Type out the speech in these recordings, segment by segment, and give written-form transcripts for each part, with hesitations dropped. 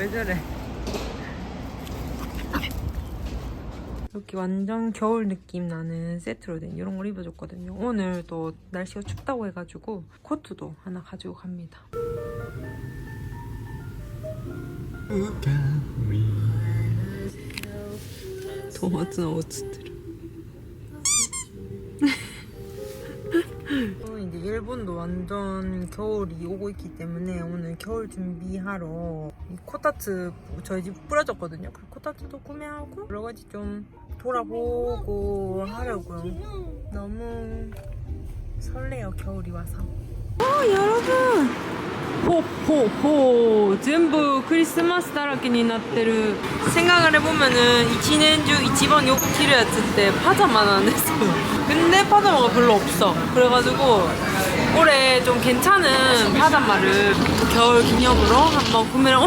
왜 저래? 이렇게 완전 겨울 느낌 나는 세트로 된 이런 걸 입어줬거든요. 오늘 또 날씨가 춥다고 해가지고 코트도 하나 가지고 갑니다. 도마츠나 오츠트를. 이제 일본도 완전 겨울이 오고 있기 때문에 오늘 겨울 준비하러 이 코타츠 저희 집 뿌려졌거든요. 그 코타츠도 구매하고 여러 가지 좀 돌아보고 하려고요. 너무 설레요, 겨울이 와서. 여러분! 호호호! 전부 크리스마스 だらけになってる. 생각을 해보면은 이 지난주 이치방 요티를 했을 때 파자마는 안 했어요. 근데 파자마가 별로 없어. 그래가지고 올해 좀 괜찮은 파자마를 겨울 기념으로 한번 구매를.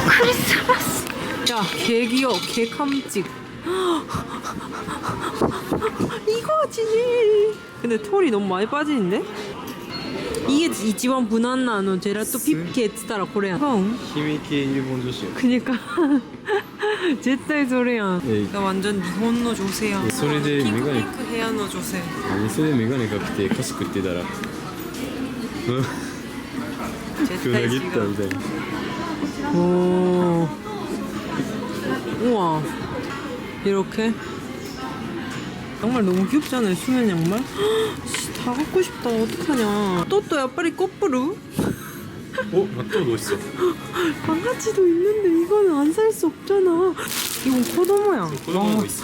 크리스마스! 야, 개 귀여워. 개 깜찍. 이거지. 근데 털이 너무 많이 빠지는데? 이게 이치방 무난나 제라또 핍케 했다라 고래. 힘있게 일본女子. 그니까. 絶対それやん. 나 완전 일본의 조세야. 핑크핑크 헤어의 조세. 아니, それでメガネかけて菓子食ってたら絶対違う. みたいな. 오. 우와. 이렇게. 양말 너무 귀엽잖아요, 수면 양말. 다 갖고 싶다. 어떡하냐. 또 야빨리 꼬뿌루? 또 있어. 강아지도 있는데 이거는 안 살 수 없잖아. 이건 코도모야. 코도모도 있어.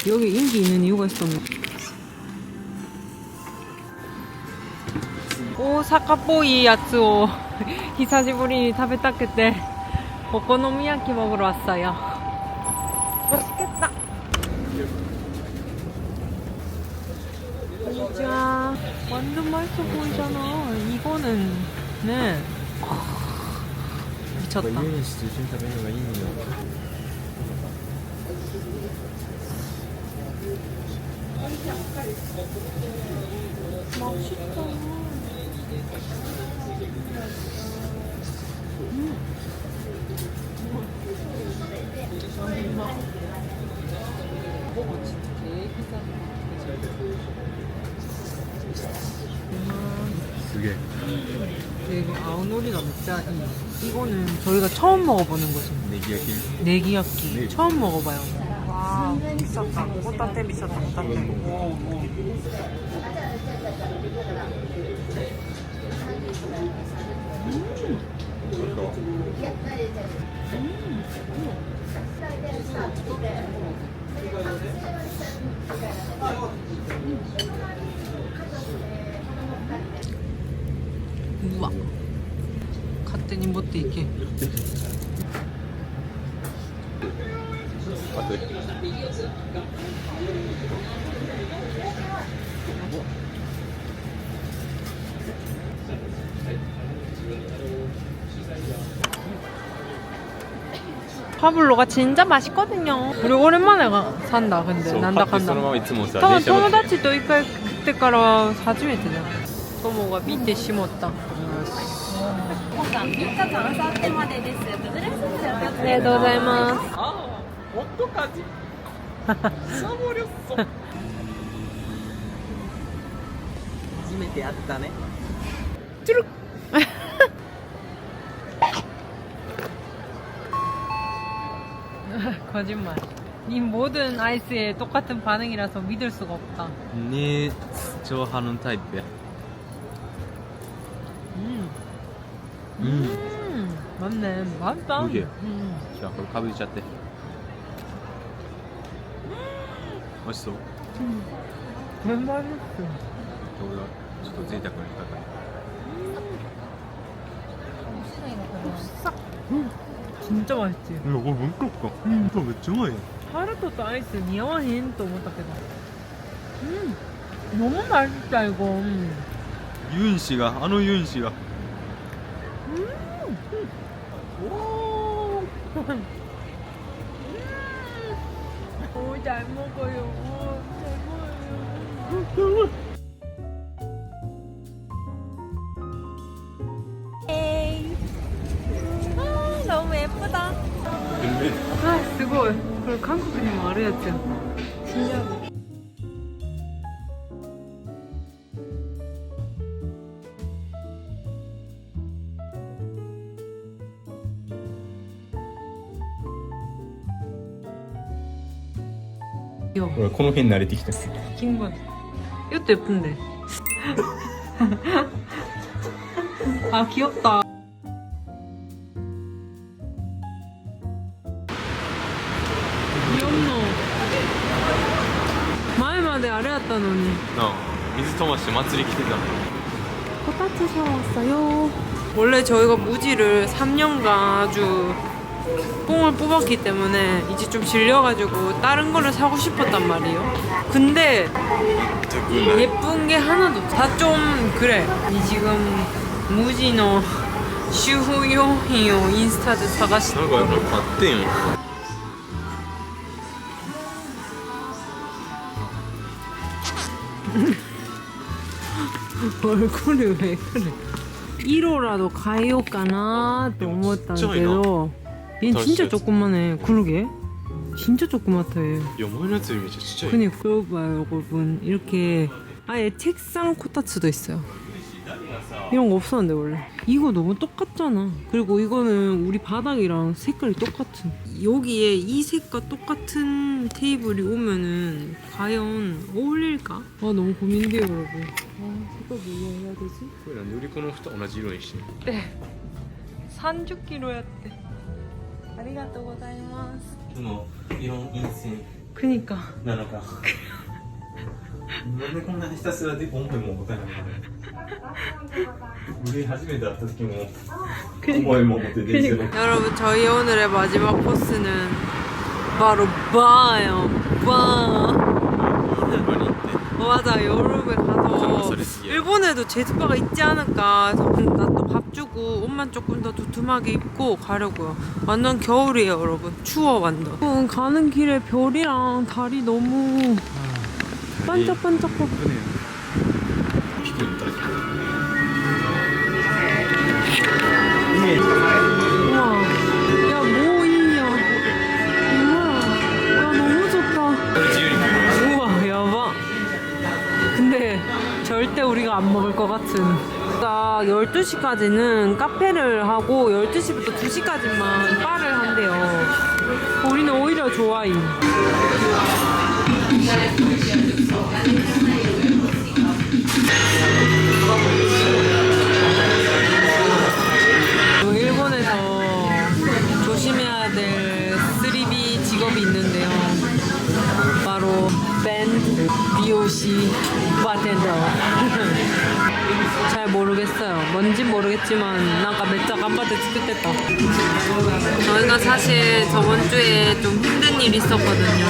여기 인기 있는 이유가 있었네. 오사카포이 야츠오 히사시부리 타베타쿠테 오코노미야키 먹으러 왔어요. 맛있겠다. 진짜 완전 맛있어 보이잖아. 이거는 네. 미쳤다. 유인 씨 주신 타베는 거 있네요. 맛있다. 그게 되게 아우노리가 진짜 이거는 저희가 처음 먹어보는 거죠. 네기야끼. 네기야끼 네. 처음 먹어봐요. 와 미쳤다. 호따테 미쳤다. 호따테. 우와. 勝手に持っていけ. 파블로가 진짜 맛있거든요. 우리 오랜만에 산다. 근데 난다 간다. 友達と一回食ってから初めてだ。友が見てしもった。ありがとうございます。初めて会ったね。チュルッ거짓말. 이 모든 아이스에 똑같은 반응이라서 믿을 수가 없다. 네 좋아하는 타입이야. 맞네. 맛있다. 이게. 자, 그럼 가보자대. 맛있어. 왜 맛있어? 저거 좀贅沢に高い. 진짜 맛있지? 이거 뭔가 이거 진짜 맛있어. 하루토 또 아이스 니아와힌 또思ったけど. 너무 맛있다 이거. 유인 씨가 유인 씨가. 오, 잘 먹어요. 잘 먹어요. 에이. 너무 これ韓国にもあるやつやん。신기하다. 귀여워. 俺この辺慣れてきた 긴 거. 이것도 예쁜데. 아 귀엽다. 귀엽노. 前まであれやったのに。なあ水飛ばして祭り来てた 코타츠 사왔어요. 원래 저희가 무지를 3년간 아주 뽕을 뽑았기 때문에 이제 좀 질려가지고 다른 거를 사고 싶었단 말이에요. 근데 예쁜 게 하나도 없어. 다 좀 그래. 이 지금 무지노 슈후요히요 인스타드 사가시. なんかやっぱ買ってんよ 얼굴이 왜 그래? 1호라도 가요かなと思ったんだけど 얘 진짜 조그만해. 그러게. 진짜 조그맣다 얘. いや前のやつよりめっちゃちっちゃい 그니까 봐요 여러분. 이렇게 아예 책상 코타츠도 있어요. 이런 거 없었는데 원래. 이거 너무 똑같잖아. 그리고 이거는 우리 바닥이랑 색깔이 똑같은. 여기에 이 색과 똑같은 테이블이 오면은 과연 어울릴까? 아 너무 고민돼요 여러분. 아 색깔 뭘로 해야 되지? これなんで売り子の蓋同じ色にしてんの 네. 30kg였대. 아리가또 고자이마스. その色陰線 그니까. なのかなんでこんなにひたすらで重いもん持たないの우리初めて会った時も重いもん持って出てる 여러분 저희 오늘의 마지막 코스는 바로 바예요. 바. 맞아 여름에 가서 일본에도 제습바가 있지 않을까 해서 나 또 밥 주고 옷만 조금 더 두툼하게 입고 가려고요. 완전 겨울이에요 여러분. 추워 완전. 가는 길에 별이랑 달이 너무 반짝반짝하고. 우와 야 뭐이야. 우와 야 너무 좋다. 우와 야봐. 근데 절대 우리가 안 먹을 것 같은. 12시까지는 카페를 하고 12시부터 2시까지만 바를 한대요. 우리는 오히려 좋아임. 일본에서 조심해야 될 3B 직업이 있는데요. 바로 밴드 BOC 바텐더. 잘 모르겠어요. 뭔진 모르겠지만 뭔가 몇자 간바데 죽겠다. 저희가 사실 저번 주에 좀 힘든 일이 있었거든요.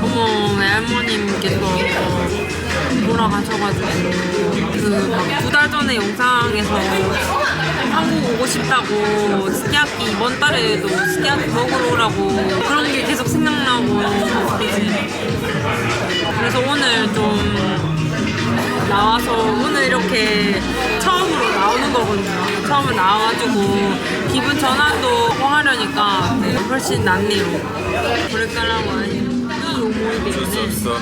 어머 외할머님께서 돌아가셔가지고 그 막 2달 전에 영상에서 한국 오고 싶다고 스키야키 이번 달에도 스키야키 먹으러 오라고 그런 게 계속 생각나고 그래서 오늘 좀 나와서 오늘 이렇게 처음으로 나오는 거거든요. 처음에 나와가지고 기분 전환도 하려니까 네, 훨씬 낫네요. 그랬더라고 아니 이 오모이 そうそう 때문에 そう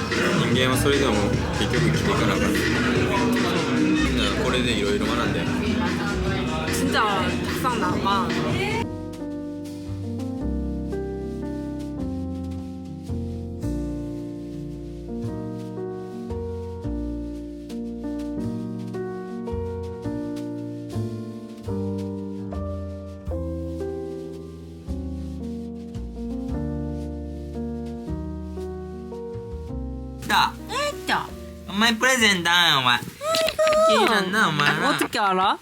人間はそれでも結局生きていかなあかんみんなこれでいろいろ学んで 진짜 탁상 나가. 진짜. お前プレゼンだよお前気になんなお前な 어떻게 알아?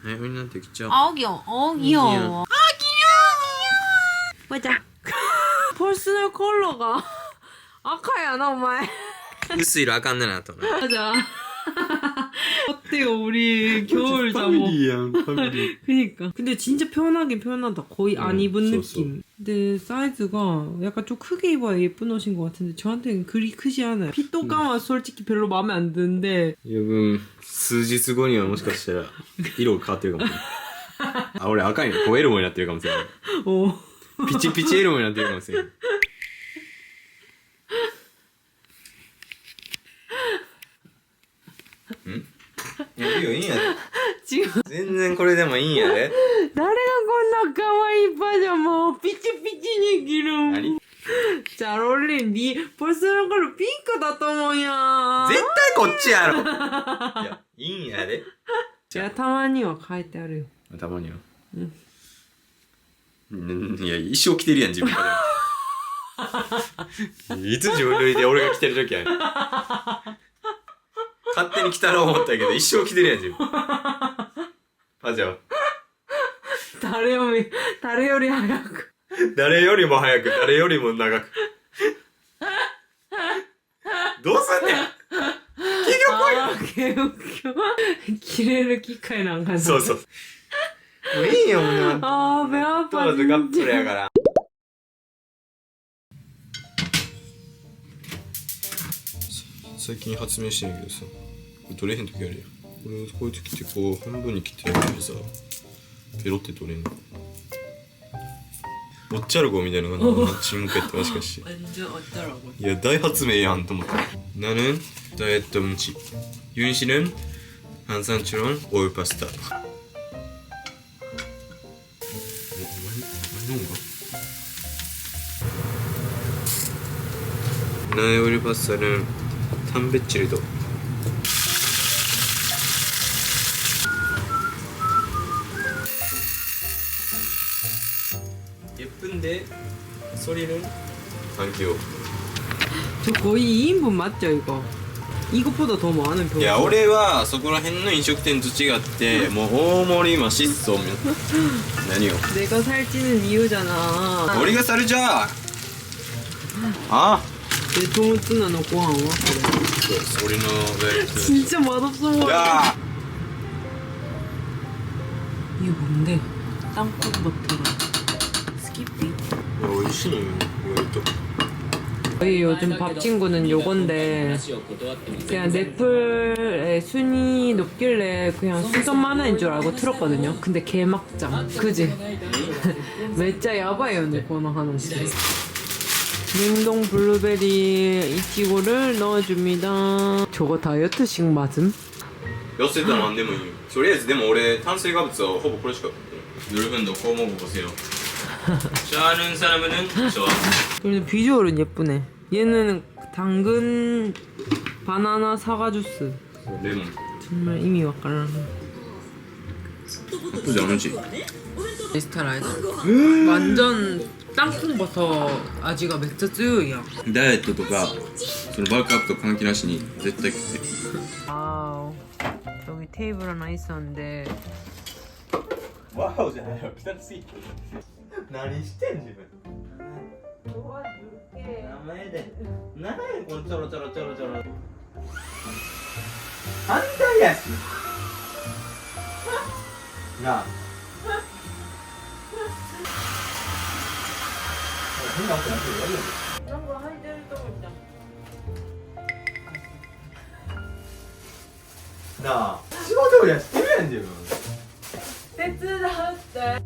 え上になってきちゃう 아 귀여워. 귀여워. 아 귀여워. 맞아. 퍼스널 컬러가 아카야 나 오마이. 薄い色あかんねなと 맞아. 어때요 우리 겨울 ファ 잠옷. ミリーやんファミリー 그니까. 근데 진짜 편하긴 편하다. 거의 안 입은 쏘, 느낌. 근데 사이즈가 약간 좀 크게 입어야 예쁜 옷인 것 같은데 저한테는 그리 크지 않아요. 핏도감은 솔직히 별로 마음에 안 드는데 余分数日後にはもしかしたら色が変わってるかもしれないあ俺赤いのこうエルモになってるかもしれない 어ピチピチエロになってるかもしれん。いやいいよいいんやで。違う。全然これでもいいんやで。誰がこんな可愛いパジャマをピチピチに着るん？ 何？ 잘 어울린디. 벌써 이걸 핑크다 또뭐야. 絶対こっちやろ。いやいいんやで。 제가 타마니와 書いてあるよ。たまには。いや一生着てるやん自分から。いつ自分で俺が着てる時やん。勝手に着たら思ったけど一生着てるやん自分。パジャマ。誰より早く。誰よりも早く、誰よりも長く。どうすんねん。結局着れる機会なんかな。そうそう。もういいよ、もう。あー、べあトラとカップルやから。最近発明してんやけどさ、これ取れへん時あるやん。これをこういう時ってこう半分に切ってやるとさ、ペロって取れんの。おっちゃる子みたいなのがな、沈黙やってもしかして。 완전 어쩌라고. いや大発明やんと思って。나는 다이어트 음식. 윤 씨는 항상처럼 오일 파스타. 많이 넣은 거? 나의 오일 파스타는 단백질도. 예쁜데 소리는 안 귀여워. 저 거의 2인분 맞죠 이거? 이것보다 더 많은 별. いや俺はそこら辺の飲食店と違ってもう大盛りマシッソみ何よ 내가 살찌는 이유잖아. 俺がされじゃあ 내 도무츠나 너 고항 와? 그래. 俺のベルト 진짜 맛없어 보여. 야 이게 뭔데? 땅콩 버터랑 스키피. 美味しいよ意外と 저희 요즘 밥 친구는 요건데 그냥 넷플에 순위 높길래 그냥 순서 만화인 줄 알고 틀었거든요. 근데 개막장 그지? 진짜 야바해요 근데 그거 하는 거. 냉동 블루베리 이치고를 넣어줍니다. 저거 다이어트식 맞음? 痩せたら何でもいいよとりあえずでも俺炭水化物はほぼこれしか여러분도 꼭 먹어보세요. 좋아하는 사람은 좋아. 그래도 비주얼은 예쁘네. 얘는 당근 바나나 사과 주스. 레몬. 정말 의미 와까라. 나쁘지 않지? 미스터라이더. 완전 땅콩 버터味がめっちゃ強いやん. ダイエットとかそのバークアップと関係なしに絶対食ってる 와우. 여기 테이블 하나 있었는데 와우じゃないよ汚すぎ何してん自分 도와줄게. 名前で何やこのちょろちょろちょろちょろあんたやしなあ変な音なってるやるよ 그런 거 할 때를 또 먹자. なあ仕事やしてるやん自分 手伝って.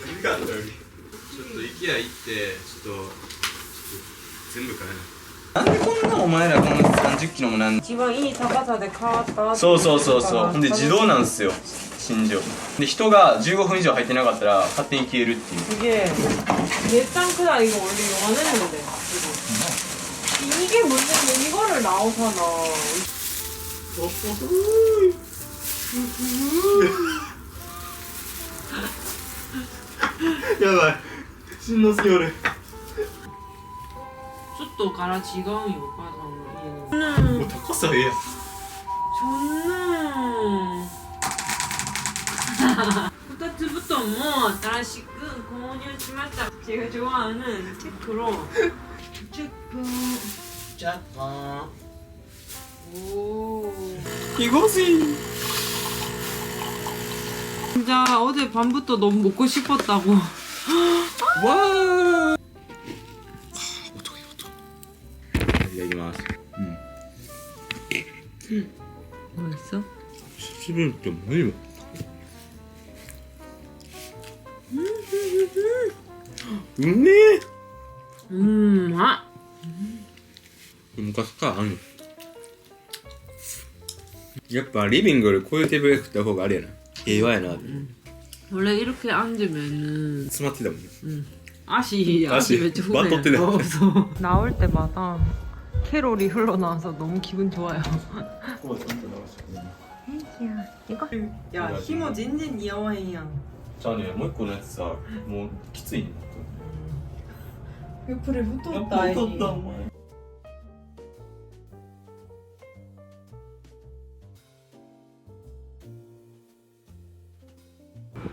何があったよりちょっと IKEA 行ってちょっと全部買えないなんでこんなお前らこの30キロもなん一番いい高さで買ったそうそうそうそうほんで自動なんすよ新庄で人が15分以上入ってなかったら勝手に消えるっていう 이게 예상보다 이거 원래 이거 안 했는데 이게 문제인데 이거를 나오잖아. 야바이 신노스요를 ちょっと柄違うよお母さんの家に。もう高さええやん 좋네. 2つ부터 뭐 다시購入しました. 제가 좋아하는 체크로 체크. 짠 오. 이거지 진짜 어제 밤부터 너무 먹고 싶었다고. 와 어떡해 어떡해 いただきます 맛있어? 수분 좀 많이 먹. 좋네. 아. 昔からあんのやっぱリビングでこういうテーブルで食った方があれやな平和やな 원래 이렇게 앉으면은 詰まってたもんね 아시 왠지 후회. 맛도 뜨네. 나올 때마다 캐롤이 흘러나와서 너무 기분 좋아요. 이거? 야, 힘어 진진 이어와이야. じゃあねもう一個のやつさもうきついね 옆으로 붙었다.お前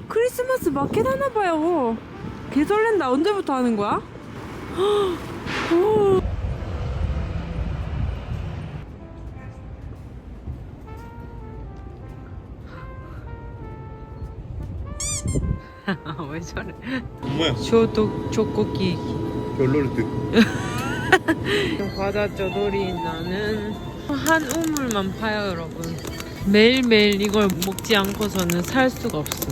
크리스마스 마켓 하나 봐요. 개 설렌다. 언제부터 하는 거야? 왜 저래? 엄마야 쇼도 초코 케이크. 별로를 듣 과자죠 놀이나는 한 우물만 파요 여러분. 매일매일 이걸 먹지 않고서는 살 수가 없어.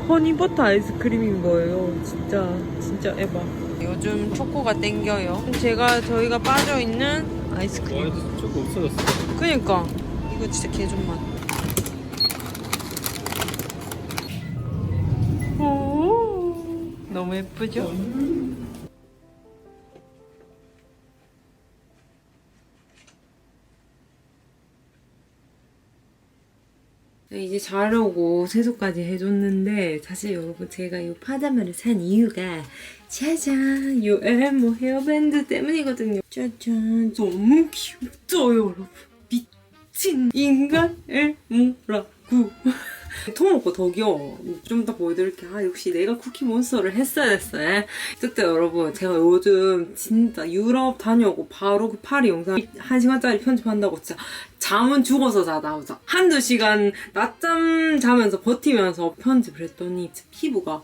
허니버터 아이스크림인 거예요. 진짜 에바. 요즘 초코가 땡겨요. 저희가 빠져있는 아이스크림. 조금 없어졌어 그니까 이거 진짜 개존맛. 오, 너무 예쁘죠? 이제 자려고 세수까지 해줬는데 사실 여러분 제가 이 파자마를 산 이유가 짜잔 이 엘모 헤어밴드 때문이거든요. 짜잔 너무 귀엽죠 여러분. 미친 인간 엘모라고. 토모코 더 귀여워. 좀 더 보여드릴게. 역시 내가 쿠키 몬스터를 했어야 됐어요. 그때 여러분 제가 요즘 진짜 유럽 다녀오고 바로 그 파리 영상 1시간짜리 편집한다고 진짜 잠은 죽어서 자다 오자 한두 시간 낮잠 자면서 버티면서 편집을 했더니 진짜 피부가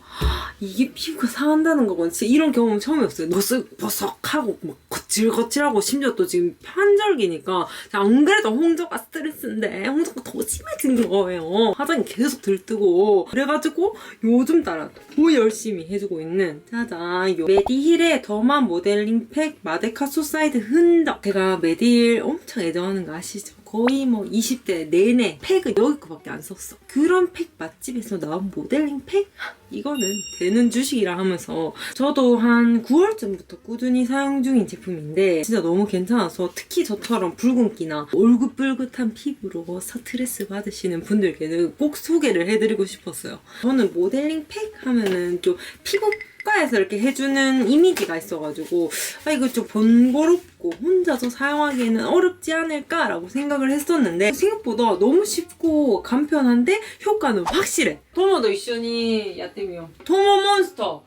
이게 피부가 상한다는 거건 진짜 이런 경험은 처음이었어요. 버석버석하고 막 거칠거칠하고 심지어 또 지금 환절기니까 안 그래도 홍조가 스트레스인데 홍조가 더 심해진 거예요. 화장이 계속 들뜨고 그래가지고 요즘 따라 더 열심히 해주고 있는 짜잔 요 메디힐의 더마 모델링 팩 마데카 소사이드 흔적. 제가 메디힐 엄청 애정하는 거 아시죠? 거의 뭐 20대 내내 팩을 여기 거밖에 안 썼어. 그런 팩 맛집에서 나온 모델링 팩? 이거는 되는 주식이라 하면서 저도 한 9월쯤부터 꾸준히 사용 중인 제품인데 진짜 너무 괜찮아서 특히 저처럼 붉은기나 올긋불긋한 피부로 스트레스 받으시는 분들께는 꼭 소개를 해드리고 싶었어요. 저는 모델링 팩 하면은 좀 피부과에서 이렇게 해주는 이미지가 있어가지고 이거 좀 번거롭고 혼자서 사용하기에는 어렵지 않을까라고 생각을 했었는데 생각보다 너무 쉽고 간편한데 효과는 확실해. 토모도 이슈니 야떼미요. 토모 몬스터.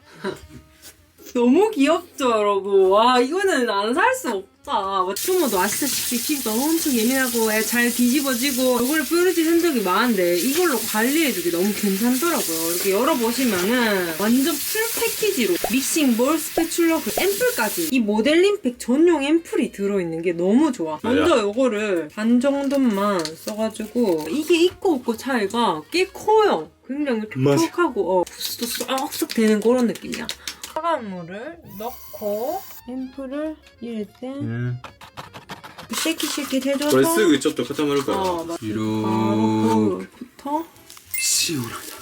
너무 귀엽죠 여러분. 와 이거는 안 살 수 없다. 토모도 아시다시피 피부가 엄청 예민하고 잘 뒤집어지고 얼굴에 뾰루지 흔적이 많은데 이걸로 관리해주기 너무 괜찮더라고요. 이렇게 열어보시면은 완전 풀 패키지로 믹싱 볼 스패츌러 그 앰플까지 이 모델링 팩 전용 앰플이 들어있는 게 너무 좋아. 먼저 이거를 반 정도만 써가지고 이게 있고 없고 차이가 꽤 커요. 굉장히 톡톡하고 부스도 쏙쏙 되는 그런 느낌이야. 차가운 물을 넣고 앰플을 이럴 때 쉐킷쉐킷 해줘서 これすぐちょっと固まるから 바로 그부터 시원하다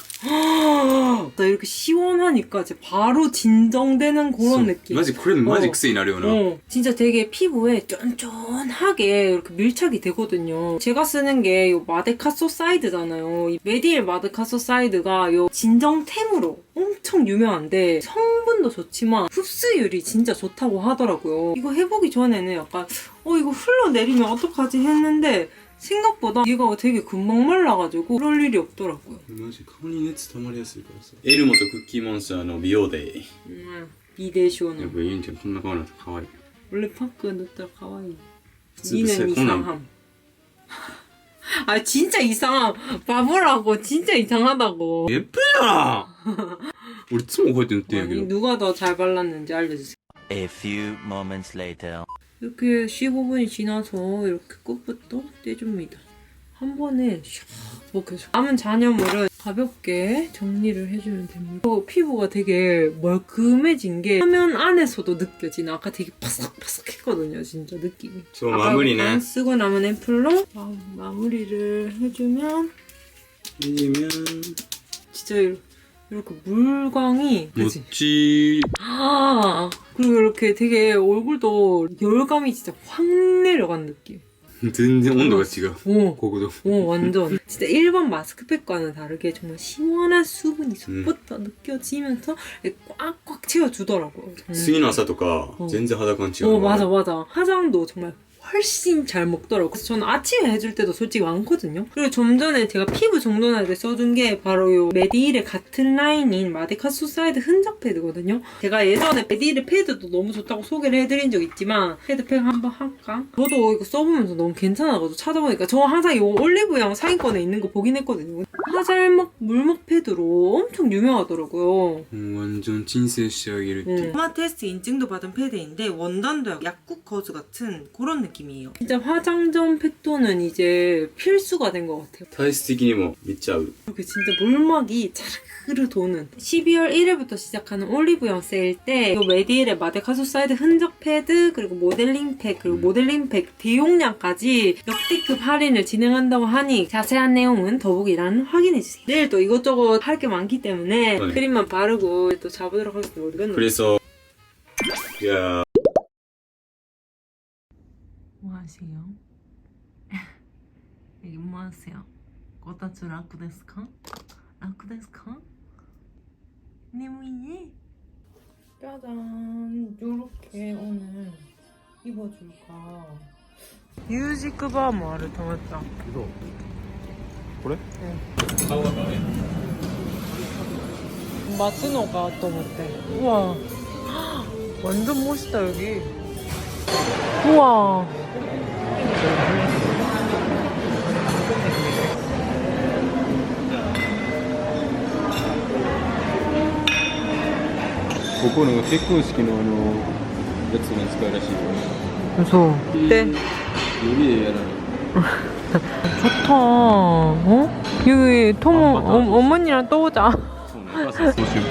나 이렇게 시원하니까 이제 바로 진정되는 그런 느낌. マジこれマジ癖になるよな 진짜 되게 피부에 쫀쫀하게 이렇게 밀착이 되거든요. 제가 쓰는 게 요 마데카소 사이드잖아요. 이 메디힐 마데카소 사이드가 요 진정템으로 엄청 유명한데 성분도 좋지만 흡수율이 진짜 좋다고 하더라고요. 이거 해보기 전에는 약간 이거 흘러내리면 어떡하지 했는데 생각보다 얘가 되게 금방 말라가지고 그럴 일이 없더라고요. マジ顔に熱溜まりやすいからさエルモとクッキーモンスターの美容デイ 비데쇼는 やっぱユンちゃんこんな顔になって可愛い 원래 파크 넣었다 가와이. 普通で 니는 こんなん 이상함. 진짜 이상함. 바보라고. 진짜 이상하다고. 예쁘잖아 俺いつもこうやって塗ってんやけ 아니, ど 누가 더 잘 발랐는지 알려주세요. A few moments later. 이렇게 15분이 지나서 이렇게 끝부터 떼줍니다. 한 번에 샥 먹혀줘. 남은 잔여물은 가볍게 정리를 해주면 됩니다. 피부가 되게 멀끔해진 게 화면 안에서도 느껴지는 아까 되게 바삭바삭했거든요. 진짜 느낌이. 저 마무리네. 안 쓰고 남은 앰플로 마무리를 해주면 이면 진짜 이렇게 물광이 그치? 멋지. 그리고 이렇게 되게 얼굴도 열감이 진짜 확 내려간 느낌. 듣는 온도가 지금 오, 고고도. 완전 진짜 일반 마스크팩과는 다르게 정말 시원한 수분이 속부터 느껴지면서 꽉꽉 채워주더라고요. 정말. 次の朝とか全然肌感違う。 맞아. 화장도 정말 훨씬 잘 먹더라고요. 그래서 저는 아침에 해줄 때도 솔직히 많거든요. 그리고 좀 전에 제가 피부 정돈할 때 써준 게 바로 요 메디힐의 같은 라인인 마데카소 사이드 흔적 패드거든요. 제가 예전에 메디힐의 패드도 너무 좋다고 소개를 해드린 적 있지만 패드팩 한번 할까? 저도 이거 써보면서 너무 괜찮아가지고 찾아보니까 저 항상 이 올리브영 상위권에 있는 거 보긴 했거든요. 화잘먹 물먹 패드로 엄청 유명하더라고요. 완전 진세 시작일 때. 토마 테스트 인증도 받은 패드인데 원단도 약국 거즈 같은 그런 느낌이에요. 진짜 화장점 팩도는 이제 필수가 된 것 같아요. 体質的にもめっちゃ合う。 이렇게 진짜 물막이 차르르 도는 12월 1일부터 시작하는 올리브영 세일 때 이 메디힐의 마데카소 사이드 흔적 패드 그리고 모델링 팩 그리고 모델링 팩 대용량까지 역대급 할인을 진행한다고 하니 자세한 내용은 더보기란 확인해주세요. 내일 또 이것저것 할 게 많기 때문에 네. 크림만 바르고 또 잡으도록 하겠습니다. 그래서 야 뭐 하세요? 여기 뭐 하세요? こたつ楽ですか? 楽ですか?眠い? 짜잔, 요렇게 오늘 입어줄까. 뮤직 바마를 담았다. 이거 그래? 네. 마츠노가 또 못해. 우와, 완전 멋있다 여기. 우와.ここの結婚式のやつが使うらしいよ。 무서워. 네. 요리에やらない。 좋다. 어? 여기 토모 어머니랑 또 오자. そうね。そうしよう。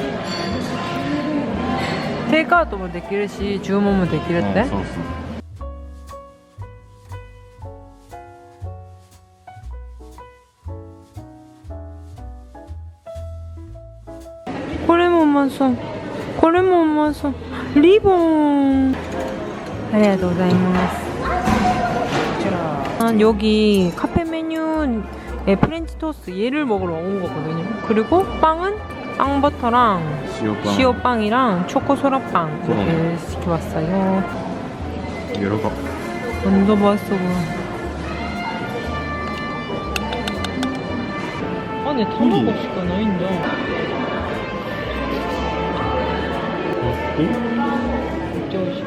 테이크아웃もできるし、注文もできるって。そうそう。これもうまそう。これもうまそう。リボン。ありがとうございます。 여기 카페 메뉴에 프렌치 토스트 얘를 먹으러 온 거거든요. 그리고 빵은 빵버터랑 시오빵이랑 초코 소라빵 이렇게 시켜봤어요. 여러 거. 완전 맛있어 보여. 안에 타마고시가 나있다. 진짜 맛있어.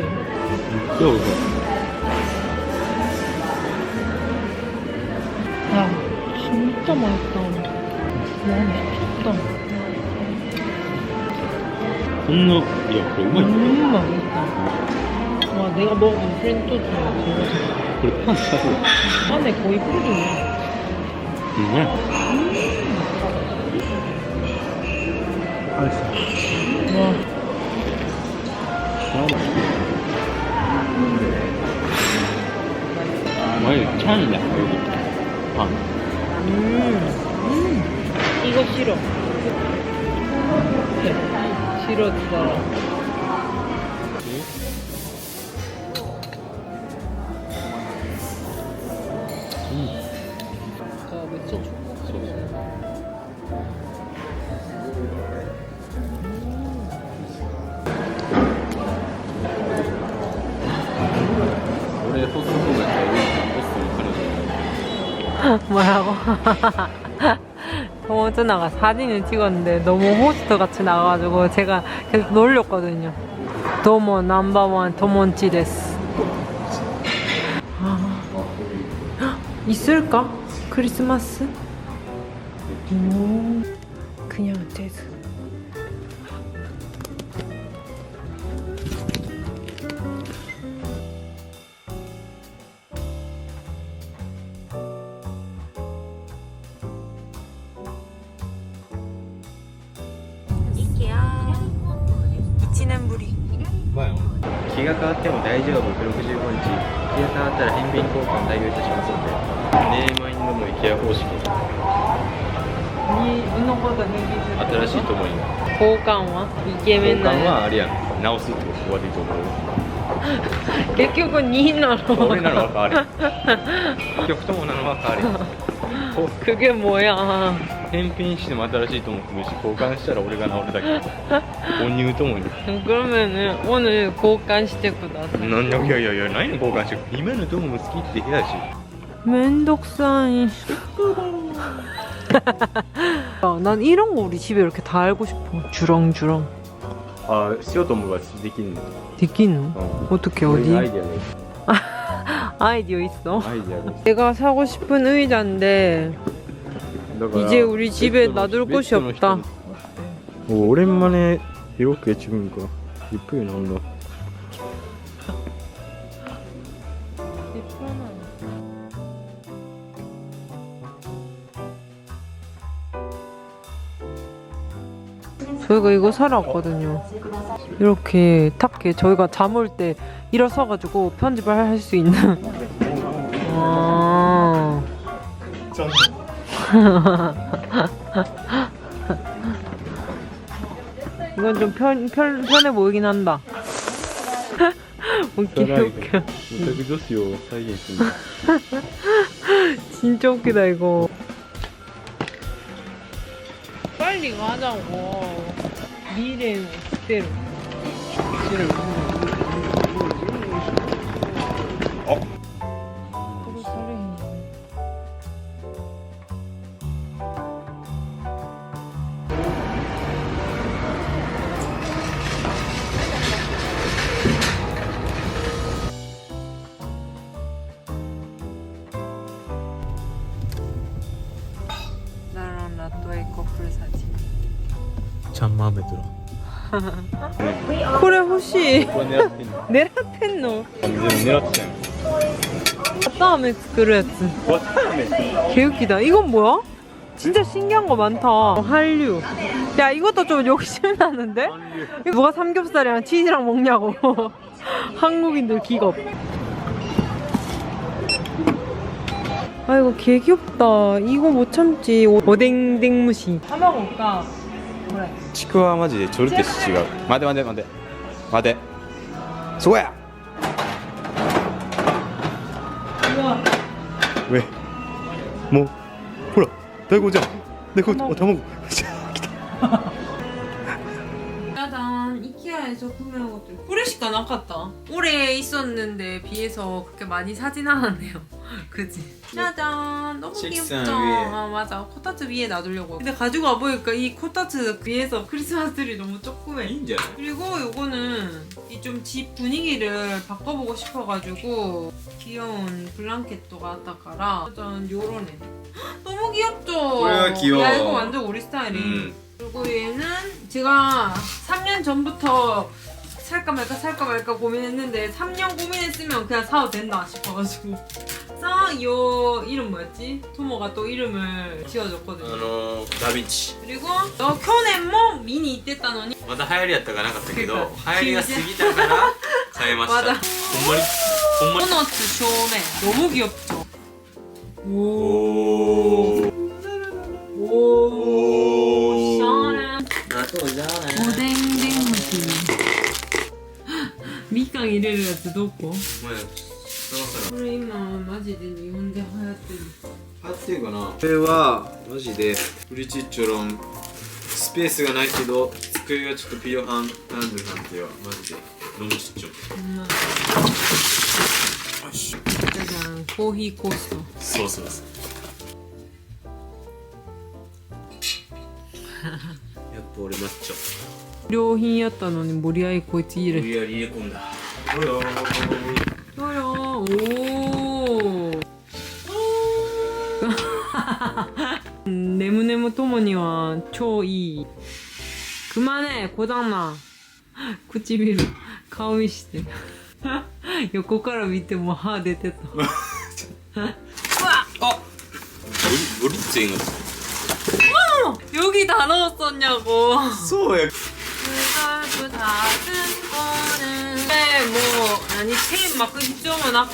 야, 진짜 맛있다. 와, 미쳤다. こんな、いや、これうまい。 맛있다. 와, 내가 먹은 프렌치 토스트가 제일 맛있어. これパンちゃう。 안에 거의 푸딩이야. うまい。와, 와이 찬이다 여기. 아. 이거 싫어. 싫어, 진짜. 자, 며칠 초. 올해 호수보가 제일 버스를 가려줘. 뭐라고? 도모츠나가 사진을 찍었는데 너무 호스트 같이 나와가지고 제가 계속 놀렸거든요. 도모 넘버원 도몬치 데스. 있을까? 크리스마스? 그냥 재즈. まあ気が変わっても大丈夫65日気が変わったら返品交換対応いたしますのでネーマインドの IKEA 方式にのこと返金する新しいと思います交換はイケメ交換ンなんやはあれやん直すってこと悪いところ結局2なの俺なのは変わる曲ともなのは変わる 그게 뭐야 返品しても新しいと思ってるし交換したら俺が直るだけ本入ともに 그러면은 오늘交換してくださいなんいやいやいや何交換して今の友も好きって部屋やし 면독사이 난 이런 거 우리 집에 이렇게 다 알고 싶어 주렁주렁 あしようと思えばできんの 되겠노? 어떻게 アイ 어디? デアがいい 아이디어 있어? アイデアがいい 내가 사고 싶은 의자인데 だから 이제 우리 집에 놔둘 곳이 없다 오, 오랜만에 이렇게 찍으니까 예쁘게 나온다. 저희가 이거 사러 왔거든요. 이렇게 탁게 저희가 잠 올 때 일어서가지고 편집을 할 수 있는. 아. 이건 좀 편해 보이긴 한다. 웃기네 웃겨. 오타쿠 도시を再現する 진짜 웃기다 이거. 빨리 가자고. 미래는 그대로. 나랑 라또의 커플 사진. 참 마음에 들어. 그래 혹시 이거 내라핀. 네라텐노 완전 내라핀. 다음에 그랬지 와, 처음에. 개웃기다. 이건 뭐야? 진짜 신기한 거 많다. 한류. 야 이것도 좀 욕심 나는데? 이거 누가 삼겹살이랑 치즈랑 먹냐고. 한국인들 기겁. 아이고 개 귀엽다. 이거 못 참지. 오뎅댕무시. 하마고가 그래. ちくわはマジでちょるって違う。待て待て待て。待て。そこや。 우와. 왜? 뭐? 보라. 달고자. 내거卵. 짜잔. 이케아에서 구매한 것들 뿌레시가 나갔다. 오래 있었는데 비해서 그렇게 많이 사진 않았네요. 그치? 짜잔. 너무 책상 귀엽죠? 위에. 아 맞아. 코타츠 위에 놔두려고. 근데 가지고 와보니까 이 코타츠 위에서 크리스마스들이 너무 조그매. いいんじゃない 그리고 요거는 이 좀 집 분위기를 바꿔보고 싶어가지고 귀여운 블랑켓도 갖다가라. 짜잔 요런 애. 너무 귀엽죠? 그래, 귀여워. 야 이거 완전 우리 스타일이. 그리고 얘는 제가 3년 전부터 살까 말까 고민했는데 3년 고민했으면 그냥 사도 된다 싶어가지고 요 이름 뭐였지? 토모가 또 이름을 지어줬거든요. ダヴィンチ 그리고 켜넨모 미니 이때다 너니 まだ流行りやったかなかったけどなんか流行りが過ぎたから変えましたまだほんまにほんまに 코너츠 쇼맨 너무 귀엽죠?おー오 시원해 納豆じゃない 오뎅댕무시 미캉 이래るやつどこ? お前そろそろ これ今マジで日本で流行ってる流行ってるかなこれはマジでフリチッチョロンスペースがないけど机がちょっとピヨハンタンドルなんてはマジでロンチッチョ 짜잔 코히 코스터 そうそうそうやっぱ俺マッチョ良品やったのに無理やりこいつ入れて無理やり入れ込んだおよどうよおーねむねむともには超いい그만해 고장나唇顔見して横から見ても歯出てたうわあゴリッツェンが 여기 다 넣었었냐고そうや 짜잔 거는 뭐 아니 체인 막 끄집으면 아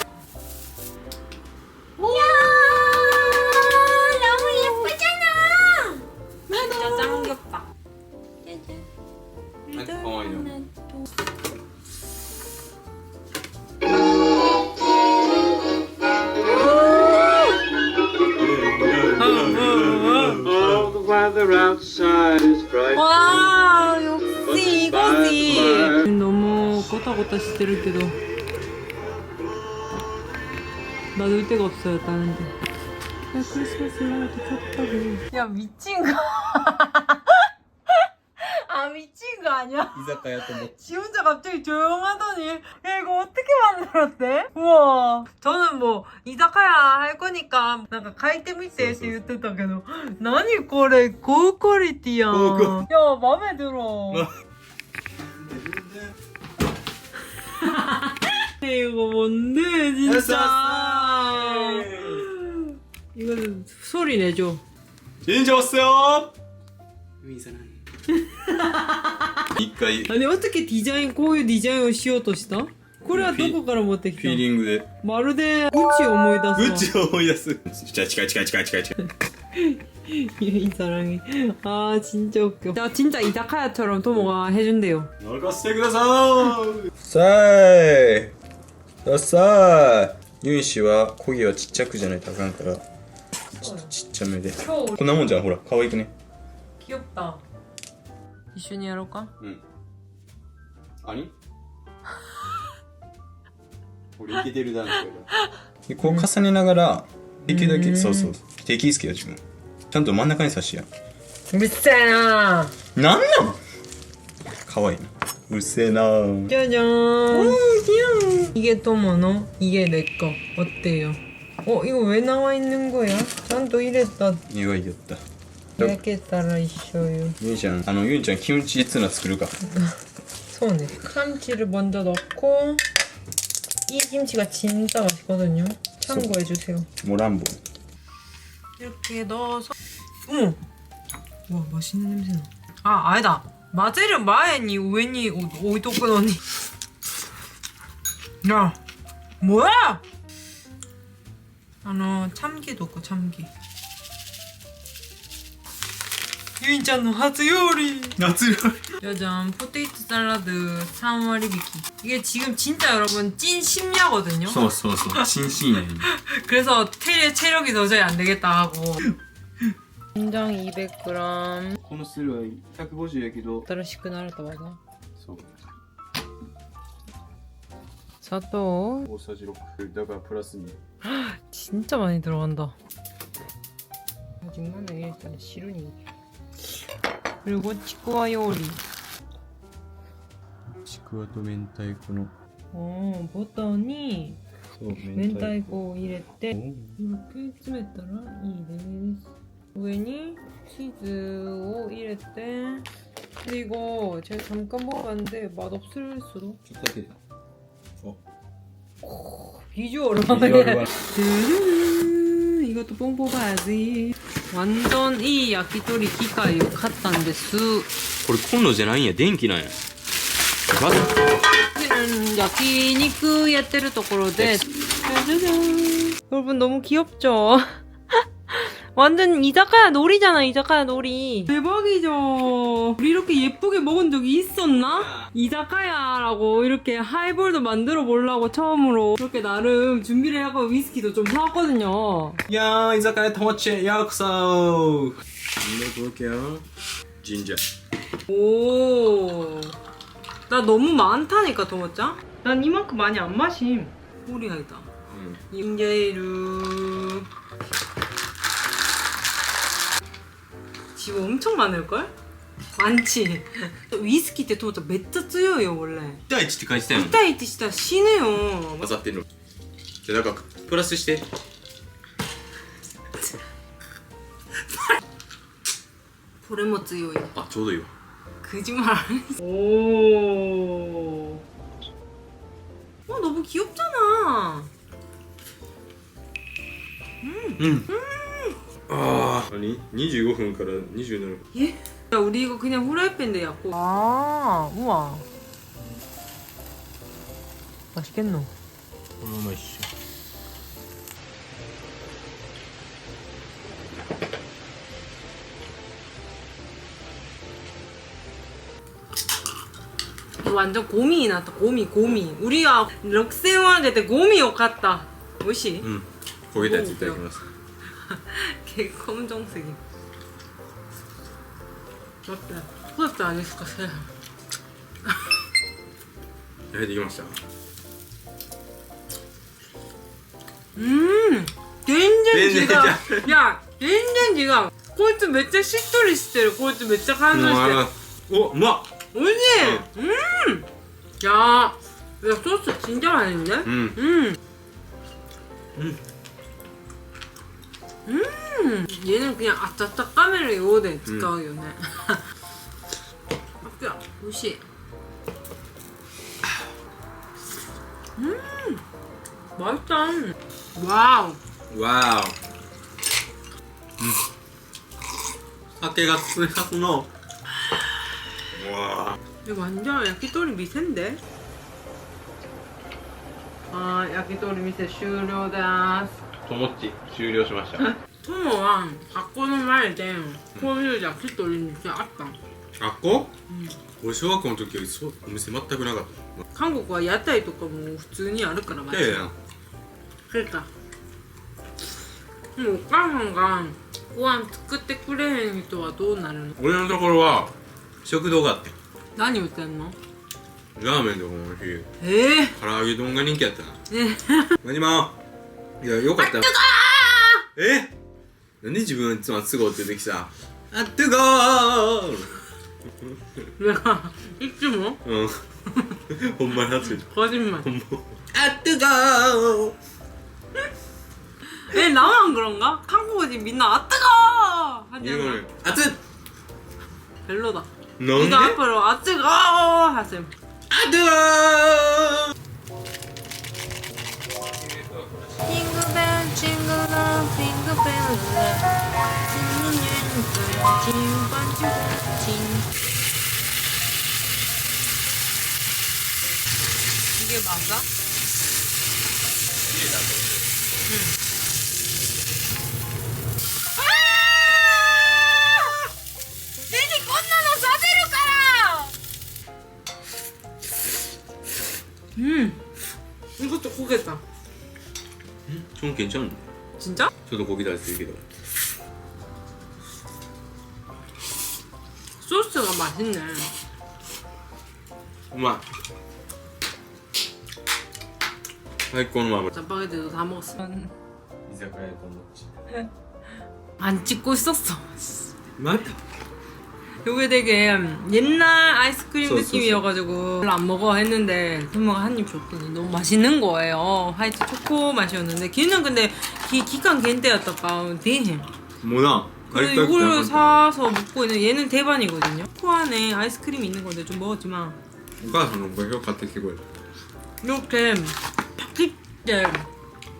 이야 너무 예쁘잖아. 진짜 짱 귀엽다. なんか可愛いよ Oh, the weather outside is bright. 와 역시 이거지. 너무 꼬타꼬타してるけど놔둘 데가 없어요 다른데. 야 크리스마스 라이트 켰다고. 야 미친 거. 아 미친 거 아니야? 居酒屋と思って 지 혼자 갑자기 조용하더니 야 이거 어떻게 만들었대? 우와 저는 뭐 이자카야 할 거니까 뭔가 가이테 밑에って言ってたけど何これ高クオリティやん야 맘에 들어 이거 뭔데 진짜 이거는 소리 내줘 진짜 왔어요 海じゃない一回 아니 어떻게 디자인こういうデザインをしようとしたこれはどこから持ってきたフィーリングでまるでうちを思い出すわを思い出す近い 이 사랑해 아 진짜 웃겨 나 진짜 이자카야처럼 토모가 해준대요 任せてくださいさーいださーいユン氏は焦げはちっちゃくじゃないとあかんからちっちゃめでこんなもんじゃんほら可愛くね 귀엽다一緒にやろうかうん아니俺イケてるダンスだからこう重ねながらできるだけそうそうテキースケよ自分ちゃんと真ん中に刺しや うるせえななんなん可愛いなうるせえな 짜잔 이게 토모노 이게 내꺼 어때요? 이거 왜 나와 있는 거야? 짠또 이랬다 苦いやった 焼けたら一緒よゆいちゃんゆいちゃんキムチツナ作るか 손에 참치를 먼저 넣고 이 김치가 진짜 맛있거든요 참고해주세요 モランボ 이렇게 넣어서 어머 와 맛있는 냄새나 아 아니다 마제를 마에니 우에니 오이토쿠노니 야 뭐야 참기 넣고 참기 유인짱의 初料理 夏料 짜잔 포테이토 샐러드 3월引き 이게 지금 진짜 여러분 찐 심야거든요 そうそうそう新深夜に 그래서 체력이 도저히 안 되겠다 하고 된장 200g このスルは150やけど 新しくなると맞아 そう 砂糖大さじ6だからプラス2 진짜 많이 들어간다 아직 마늘 일단 시루니 그리고 치쿠와 요리 ちくわと明太子の 버터니 そう 明太子を入れて 이렇게詰めたらいいです 위에 치즈を入れて 근데 이거 제가 잠깐 먹어봤는데 맛없을 수도 ちょっとだけで 비주얼을 비주얼을 두두두. 이것도 뽕 뽑아야지 완전 이 야키토리 기가이 買ったんですこれコンロじゃないんや電気なんやガス 焼肉やってるところで 짜자잔. 여러분 너무 귀엽죠? 완전 이자카야 놀이잖아 이자카야 놀이 대박이죠 우리 이렇게 예쁘게 먹은 적이 있었나? 이자카야라고 이렇게 하이볼도 만들어 보려고 처음으로 그렇게 나름 준비를 하고 위스키도 좀 사왔거든요 いやー居酒屋友達へようこそ이거 볼게요 진짜 오, 나 너무 많다니까 도모짱? 난 이만큼 많이 안 마심 우리가 있다 인게이루 집 엄청 많을걸? 많지? 위스키 때 도모짱 진짜 強いよ 원래 1対1って書いてたよ1対1したら死ぬよ混ざってんのじゃあなんかプラスしてこれも強いあちょうどいいわ 거짓말 안 했어 오 너무 귀엽잖아 ああ何25分から27分 예? 야, 우리 이거 그냥 후라이팬 데 약고. 아, 우와. 맛있겠노? 너무 맛있어. 완전 고민이 났다. 고민. 우리가 럭세우한테 때 고민이 갔다. 뭐시? うん焦げたやついただきます 개 검정색이. 맞다. 후회도 안 했을 것 같아. 焼いてきました 된장 지가. 야, 된장 지가. こいつめっちゃしっとりしてる。こいつめっちゃ感動してる。おうまっ おいしい。야, 소스 진짜 맛있는데? うん 얘는 그냥 아짜짜까메를 요데 使うよね。あ、美味しい。맛있다. 와우. わーお酒がつやすのわ 이거 완전 야키토리 미세인데? 아, 야키토리 미세 終了です。ともっち終了しました 토모와 학교の前でこういう焼き鳥店あったの。学校俺小学校の時はそうお店全くなかった韓国は屋台とかも普通にあるからいやいや出た。でもお母さんがご飯作ってくれへん人はどうなるの？俺のところは食堂があって何売ってんの？ラーメンとかも美味しい唐揚げ丼が人気やったなマジマいやよかったなんで自分いつも都合出てきさあってごーいや、いつもうんほんまに熱い거짓말。 ほんまあってごー나만 그런가? 한국어지 민나 아 뜨거! 하지 않아? 이거는 아뜨 별로다. 넌데? 이거 앞으로 아 뜨거! 하셈. 아 뜨거 징글벨 징글벨 징글벨 이게 맞아? 내니 건너너 사대로 가라! 이것도 고겠다. 좀 괜찮은데 진짜? 저도 고기 달 수 있게 돼 소스가 맛있네. 엄마最高のママ 짜파게티도 다 먹었어. 居酒屋と思っち 안 찍고 있었어. また 이게 되게 옛날 아이스크림 소, 소, 느낌이어가지고 별로 안 먹어 했는데 부모가 한 입 줬더니 너무 맛있는 거예요. 화이트 초코 맛이었는데 걔는 근데 기간 겐때였다가 대해. もうな 그래서 이걸 사서 먹고 있는 얘는 대반이거든요. 코 안에 아이스크림이 있는 건데 좀 먹었지만 お母さんのご評価ってきてこれ 이렇게 팍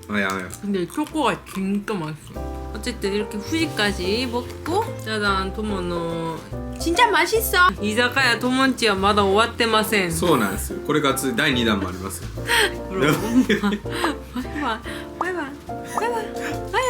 あやめや 근데 초코가 진짜 맛있어. 어쨌든 이렇게 후식까지 먹고 짜잔 토모노 진짜 맛있어. 이자카야 토몬치와 마다 終わってません。そうなんですよこれが第2弾もありますよバイバイバイバイバイバイバイバイ